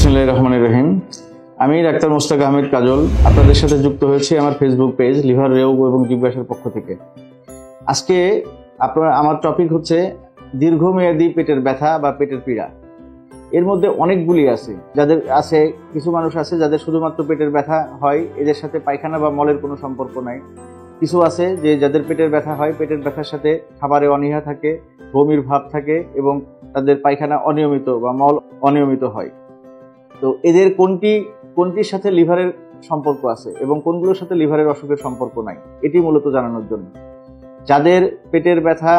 বিসমিল্লাহির রহমানির রহিম। আমি ডাক্তার মোস্তাক আহমেদ কাজল আপনাদের সাথে যুক্ত হয়েছি আমার ফেসবুক পেজ লিভার রোগ এবং জিজ্ঞাসার পক্ষ থেকে। আজকে আমার টপিক হচ্ছে দীর্ঘমেয়াদী পেটের ব্যথা বা পেটের পীড়া। এর মধ্যে অনেকগুলি আছে, কিছু মানুষ আছে যাদের শুধুমাত্র পেটের ব্যথা হয়, এদের সাথে পায়খানা বা মলের কোনো সম্পর্ক নাই। কিছু আছে যে যাদের পেটের ব্যথা হয়, পেটের ব্যথার সাথে খাবারে অনীহা থাকে, বমির ভাব থাকে এবং তাদের পায়খানা অনিয়মিত বা মল অনিয়মিত হয়। তো এদের কোনটির সাথে লিভারের সম্পর্ক আছে এবং কোনগুলোর সাথে লিভারের অসুখের সম্পর্ক নাই, এটি মূলত জানানোর জন্য। যাদের পেটের ব্যথা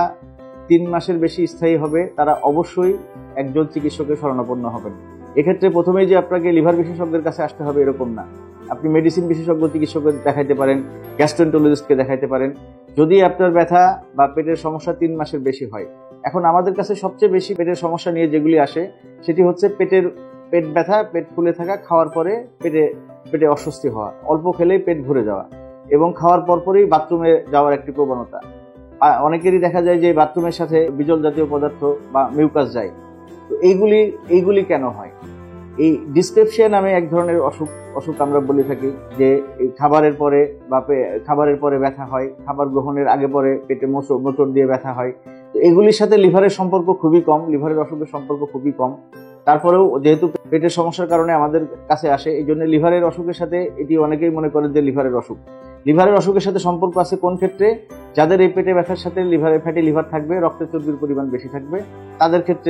3 মাসের বেশি স্থায়ী হবে তারা অবশ্যই একজন চিকিৎসকের শরণাপন্ন হবেন। এক্ষেত্রে প্রথমেই যে আপনাকে লিভার বিশেষজ্ঞের কাছে আসতে হবে এরকম না। আপনি মেডিসিন বিশেষজ্ঞ চিকিৎসকের দেখাইতে পারেন, গ্যাস্ট্রোএন্টারোলজিস্টকে দেখাইতে পারেন যদি আপনার ব্যথা বা পেটের সমস্যা 3 মাসের বেশি হয়। এখন আমাদের কাছে সবচেয়ে বেশি পেটের সমস্যা নিয়ে যেগুলি আসে সেটি হচ্ছে পেট ব্যথা, পেট ফুলে থাকা, খাওয়ার পরে পেটে অস্বস্তি হওয়া, অল্প খেলেই পেট ভরে যাওয়া এবং খাওয়ার পরপরই বাথরুমে যাওয়ার একটি প্রবণতা। অনেকেরই দেখা যায় যে বাথরুমের সাথে বিজল জাতীয় পদার্থ বা মিউকাস যায়। তো এইগুলি কেন হয়? এই ডিসপেপসিয়া নামে এক ধরনের অসুখ আমরা বলে থাকি যে এই খাবারের পরে ব্যথা হয়, খাবার গ্রহণের আগে পরে পেটে মোচড় দিয়ে ব্যথা হয়। তো এগুলির সাথে লিভারের সম্পর্ক খুবই কম, লিভারের অসুখের সম্পর্ক খুবই কম। তারপরেও যেহেতু পেটের সমস্যার কারণে আমাদের কাছে আসে, এই জন্য লিভারের অসুখের সাথে এটি অনেকেই মনে করেন যে লিভারের অসুখের সাথে সম্পর্ক আছে কোন ক্ষেত্রে? যাদের এই পেটে ব্যথার সাথে ফ্যাটি লিভার থাকবে, রক্তে চর্বির পরিমাণ বেশি থাকবে, তাদের ক্ষেত্রে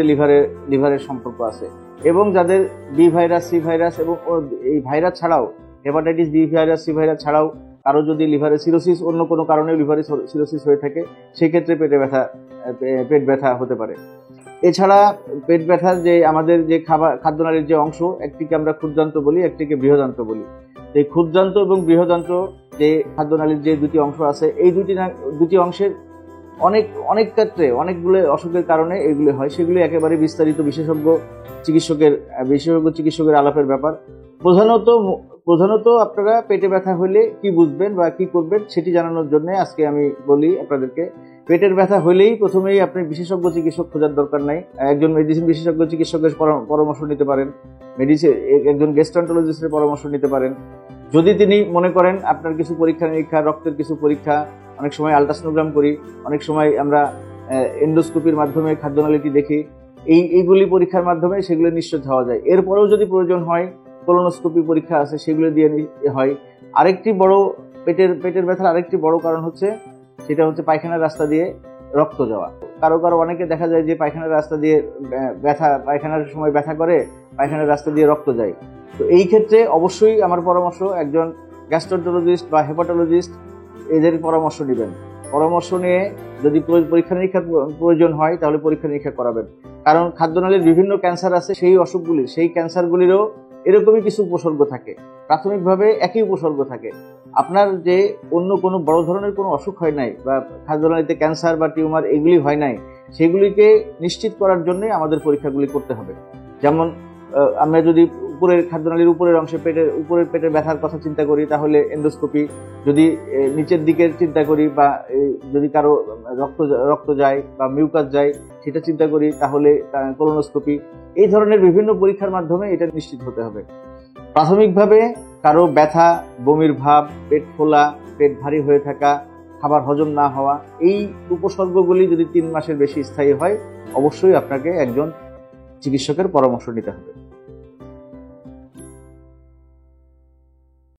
লিভারের সম্পর্ক আছে। এবং যাদের বি ভাইরাস, সি ভাইরাস এবং এই ভাইরাস ছাড়াও hepatitis B virus, C virus ছাড়াও কারো যদি লিভারে সিরোসিস, অন্য কোনো কারণে লিভারে সিরোসিস হয়ে থাকে, সেই ক্ষেত্রে পেট ব্যথা হতে পারে। এছাড়া পেট ব্যথার যে আমাদের যে খাদ্যনালীর যে অংশ, একটিকে আমরা ক্ষুদ্রান্ত বলি, একটিকে বৃহদান্ত বলি। এই ক্ষুদ্রান্ত এবং বৃহদান্ত যে খাদ্যনালীর যে দুটি অংশ আছে, এই দুটি অংশের অনেক ক্ষেত্রে অনেকগুলো অসুখের কারণে এগুলো হয়। সেগুলি একেবারে বিস্তারিত বিশেষজ্ঞ চিকিৎসকের আলাপের ব্যাপার। প্রধানত আপনারা পেটে ব্যথা হলে কি বুঝবেন বা কি করবেন সেটি জানানোর জন্য আজকে আমি বলি আপনাদেরকে। পেটের ব্যথা হলেই প্রথমেই আপনি বিশেষজ্ঞ চিকিৎসক খোঁজার দরকার নাই, একজন মেডিসিন বিশেষজ্ঞ চিকিৎসকের পরামর্শ নিতে পারেন, একজন গ্যাস্ট্রোএন্টারোলজিস্টের পরামর্শ নিতে পারেন। যদি তিনি মনে করেন আপনার কিছু পরীক্ষা নিরীক্ষা, রক্তের কিছু পরীক্ষা, অনেক সময় আলট্রাসোনোগ্রাম করি, অনেক সময় আমরা এন্ডোস্কোপির মাধ্যমে খাদ্যনালীটি দেখি, এইগুলি পরীক্ষার মাধ্যমে সেগুলো নিশ্চিত হওয়া যায়। এরপরেও যদি প্রয়োজন হয় কোলোনোস্কোপি পরীক্ষা আছে, সেগুলো দিয়ে হয়। আরেকটি বড় পেটের ব্যথার আরেকটি বড় কারণ হচ্ছে সেটা হচ্ছে পায়খানার রাস্তা দিয়ে রক্ত যাওয়া। কারো অনেকে দেখা যায় যে পায়খানার রাস্তা দিয়ে পায়খানার সময় ব্যথা করে, পায়খানার রাস্তা দিয়ে রক্ত যায়। তো এই ক্ষেত্রে অবশ্যই আমার পরামর্শ একজন গ্যাস্ট্রোএন্টারোলজিস্ট বা হেপাটোলজিস্ট এদের পরামর্শ নেবেন। পরামর্শ নিয়ে যদি পরীক্ষা নিরীক্ষার প্রয়োজন হয় তাহলে পরীক্ষা নিরীক্ষা করাবেন। কারণ খাদ্যনালীর বিভিন্ন ক্যান্সার আছে, সেই ক্যান্সারগুলিরও এরকমই কিছু উপসর্গ থাকে, প্রাথমিকভাবে একই উপসর্গ থাকে। আপনার যে অন্য কোনো বড় ধরনের কোনো অসুখ হয় নাই বা খাদ্যনালীতে ক্যান্সার বা টিউমার এগুলি হয় নাই, সেগুলিকে নিশ্চিত করার জন্য আমাদের পরীক্ষাগুলি করতে হবে। যেমন আমরা যদি খাদ্যনালীর উপরের অংশে পেটের ব্যথার কথা চিন্তা করি তাহলে এন্ডোস্কোপি, যদি নিচের দিকের চিন্তা করি বা যদি কারো রক্ত যায় বা মিউকাস যায় সেটা চিন্তা করি তাহলে কোলোনোস্কোপি। এই ধরনের বিভিন্ন পরীক্ষার মাধ্যমে এটা নিশ্চিত হতে হবে। প্রাথমিকভাবে কারো ব্যথা, বমির ভাব, পেট ফোলা, পেট ভারী হয়ে থাকা, খাবার হজম না হওয়া, এই উপসর্গগুলি যদি 3 মাসের বেশি স্থায়ী হয় অবশ্যই আপনাকে একজন চিকিৎসকের পরামর্শ নিতে হবে।